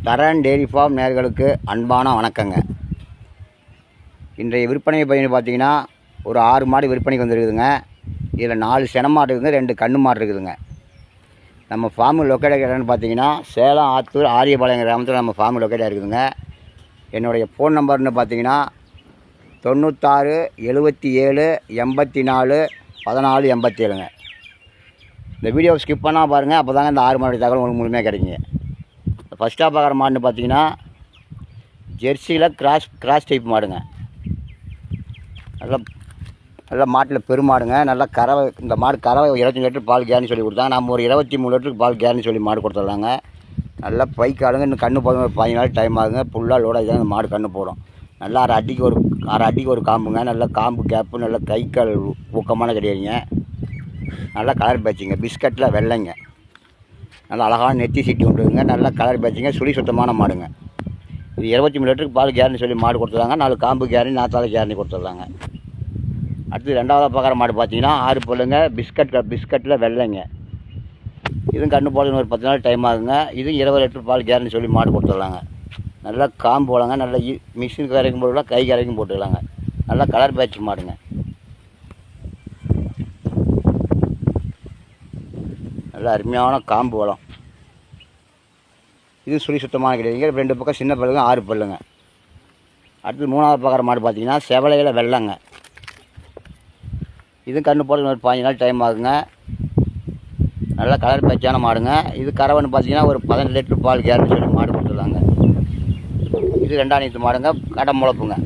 தரன் dairy farm நேயர்களுக்கு அன்பான வணக்கங்க. இன்றைய விற்பனை பையன் பார்த்தீங்கன்னா ஒரு 6 மாடு விற்பனைக்கு வந்துருக்குதுங்க. இதில் 4 சென மாடு இருக்குதுங்க, 2 கன்று மாடு இருக்குதுங்க. நம்ம ஃபார்மு லொக்கேட் இடம்னு பார்த்தீங்கன்னா சேலம் ஆத்தூர் ஆரியபாளையம் கிராமத்தில் நம்ம ஃபார்மு லொக்கேட்டாக இருக்குதுங்க. என்னுடைய ஃபோன் நம்பர்னு பார்த்தீங்கன்னா 96 77 84 14 87ங்க. இந்த வீடியோவை ஸ்கிப் பண்ணால் பாருங்கள், அப்போ தாங்க இந்த 6 மாடு தகவல் உங்களுக்கு முழுமையாக கிடைக்குங்க. ஃபஸ்ட்டாக பார்க்குற மாடுன்னு பார்த்தீங்கன்னா ஜெர்சியில் கிராஸ் டைப் மாடுங்க. நல்லா மாட்டில் பெருமாடுங்க, நல்லா கறவை. இந்த மாடு கறவை 25 லிட்டர் பால் கேரண்டி சொல்லி கொடுத்தாங்க. நம்ம ஒரு 23 லிட்டருக்கு பால் கேரண்டி சொல்லி மாடு கொடுத்துடலாங்க. நல்லா பைக்கு ஆளுங்க. இன்னும் கன்று போதும், ஒரு 15 நாள் டைம் ஆகுங்க. ஃபுல்லாக லோடாக தான் இந்த மாடு கன்று போடும். நல்லா அரை அடிக்கு ஒரு காம்புங்க. நல்லா காம்பு கேப்பு, நல்லா கை கால் ஊக்கமான கிடையாதுங்க. நல்லா கலர் பேட்சிங்க, பிஸ்கட்டில் வெள்ளைங்க. நல்லா அழகான நெத்தி சீட்டி உண்டுங்க. நல்லா கலர் பேட்சிங்க, சுழி சுத்தமான மாடுங்க. இது 23 லிட்டருக்கு பால் கேரண்டி சொல்லி மாடு கொடுத்துருவாங்க. 4 காம்பு கேரண்டி, 4 கேரண்டி கொடுத்துருவாங்க. அடுத்து ரெண்டாவதாக பார்க்குற மாடு பார்த்தீங்கன்னா 6 பல்லுங்க, பிஸ்கட்டில் வெள்ளைங்க. இதுவும் கன்று போடுறது ஒரு 10 நாள் டைம் ஆகுங்க. இதுவும் 20 லிட்டர் பால் கேரண்டி சொல்லி மாடு கொடுத்துடலாங்க. நல்லா காம்பு போலங்க. நல்லா மிஷினுக்கு வரைக்கும் போட்டுக்கலாம், கை வரைக்கும் போட்டுக்கலாங்க. நல்லா கலர் பேட்ச் மாடுங்க. நல்லா அருமையான காம்பு வளம். இது சுழி சுத்தமான கிடையாதுங்க. 2 பக்கம் சின்ன பல்லுங்க, 6 பல்லுங்க. அடுத்து மூணாவது பார்க்குற மாடு பார்த்தீங்கன்னா செவலையில் வெள்ளைங்க. இது கன்று போடுறது ஒரு 15 நாள் டைம் ஆகுங்க. நல்லா கலர் பேச்சான மாடுங்க. இது கறவைன்னு பார்த்தீங்கன்னா ஒரு 15 லிட்டர் பால் கேரண்டி சொல்லி மாடு கொடுத்துருந்தாங்க. இது 2ஆம் நீத்து மாடுங்க, கடை முளைப்புங்க.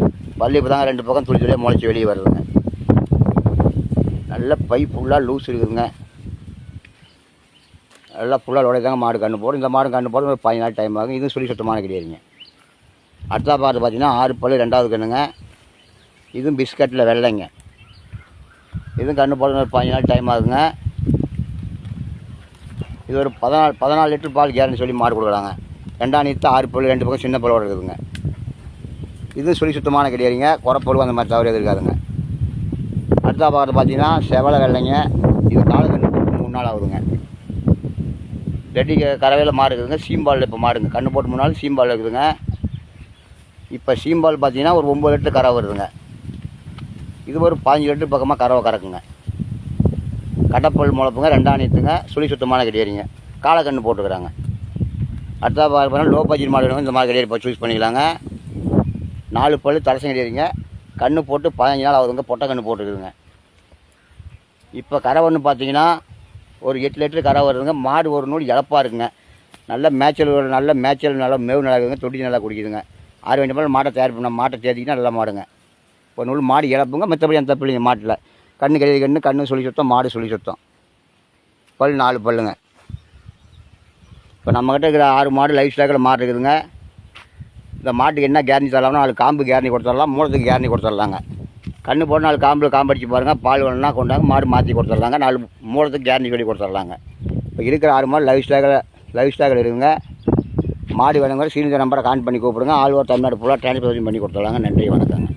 பல்லு இப்போ தாங்க 2 பக்கம் துளி முளைச்சி வெளியே வருதுங்க. நல்ல பை ஃபுல்லாக லூஸ் இருக்குதுங்க. நல்லா ஃபுல்லாக லோடைய தாங்க மாடு கன்று போடும். இந்த மாடு கன்று போடும் ஒரு 15 நாள் டைம் ஆகும். இதுவும் சுழி சுத்தமான கிடையாதுங்க. அடுத்தா பார்த்து பார்த்தீங்கன்னா 6 பல்லு 2வது கன்றுங்க. இதுவும் பிஸ்கட்டில் வெள்ளைங்க. இதுவும் கன்று போடும் ஒரு 15 நாள் டைம் ஆகுங்க. இது ஒரு 14 லிட்டர் பால் கேரண்டி சொல்லி மாடு கொடுக்குறாங்க. 2ஆம் நீத்து 6 பல்லு, 2 பக்கம் சின்ன பல்லோடு இருக்குதுங்க. இதுவும் சுழி சுத்தமான கிடையாதுங்க. குறப்பொழுவு அந்த மாதிரி தவறு இருக்காதுங்க. அடுத்தா பார்த்து பார்த்தீங்கன்னா செவலை வெள்ளைங்க. இது கால கன்று 3 நாள் ஆகுதுங்க. ரெட்டி கறவையில் மாடு இருக்குதுங்க. சீம்பால் இப்போ மாடுங்க. கன்று போட்டு 3 நாள் சீம்பால் இருக்குதுங்க. இப்போ சீம்பால் பார்த்தீங்கன்னா ஒரு 9 லிட்டர் கறவை வருதுங்க. இது ஒரு 15 லிட்டர் பக்கமாக கறவை கறக்குங்க. கடப்பல் முளைப்புங்க, 2ஆம் நீத்துங்க, சுழி சுத்தமான கிடையாதுங்க. காலை கன்று போட்டுக்கிறாங்க. அடுத்தா பார்த்தீங்கன்னா லோ பட்ஜெட் மாடு வேணும், இந்த மாதிரி கிடையாது இப்போ சூஸ் பண்ணிக்கலாங்க. 4 பல் தலசம் கிடையாதுங்க. கன்று போட்டு 15 நாள் ஆகுதுங்க. பொட்டை கன்று போட்டுக்குதுங்க. இப்போ கறவைன்னு பார்த்தீங்கன்னா ஒரு 8 லிட்டர் கறவை வருதுங்க. மாடு ஒரு நூல் இழப்பாக இருக்குங்க. நல்ல மேய்ச்சல், நல்லா மேவு நல்லா இருக்குதுங்க. தொட்டி நல்லா குடிக்குதுங்க. 6 மணி மாட்டை தயார் பண்ண மாட்டை தேர்த்திக்கினா நல்லா மாடுங்க. ஒரு நூல் மாடு இழப்புங்க. மற்றபடி அந்த தப்பு இல்லைங்க. மாட்டில் கண்ணு கிடையாது, கண்ணு சுழி சுத்தம், மாடு சுழி சுத்தம். பல் 4 பல்லுங்க. இப்போ நம்மக்கிட்ட இருக்கிற 6 மாடு லைஃப் ஸ்டாக்கில் மாடு இருக்குதுங்க. இந்த மாட்டுக்கு என்ன கேரண்டி தரலாம்னா 4 காம்பு கேரண்டி கொடுத்துடலாம், மூலத்துக்கு கேரண்டி கொடுத்துடலாங்க. கன்று போட்டு 4 காம்பு அடிச்சு பாருங்கள். பால் வேணும்னா கொண்டாங்க, மாடு மாற்றி கொடுத்துட்லாங்க. 4 மூலத்துக்கு கேரண்டி சொல்லி கொடுத்துட்லாங்க. இப்போ இருக்கிற 6 மாடு லைஃப் ஸ்டாக்கில் இருக்குங்க. மாடு வேணுங்கிற சீனியர் நம்பரை கான்ட் பண்ணி கூப்பிடுங்க. ஆல் ஓவர் தமிழ்நாடு ஃபுல்லாக டிரான்ஸ்போர்ட் பண்ணி கொடுத்துட்லாங்க. நன்றி, வணக்கங்க.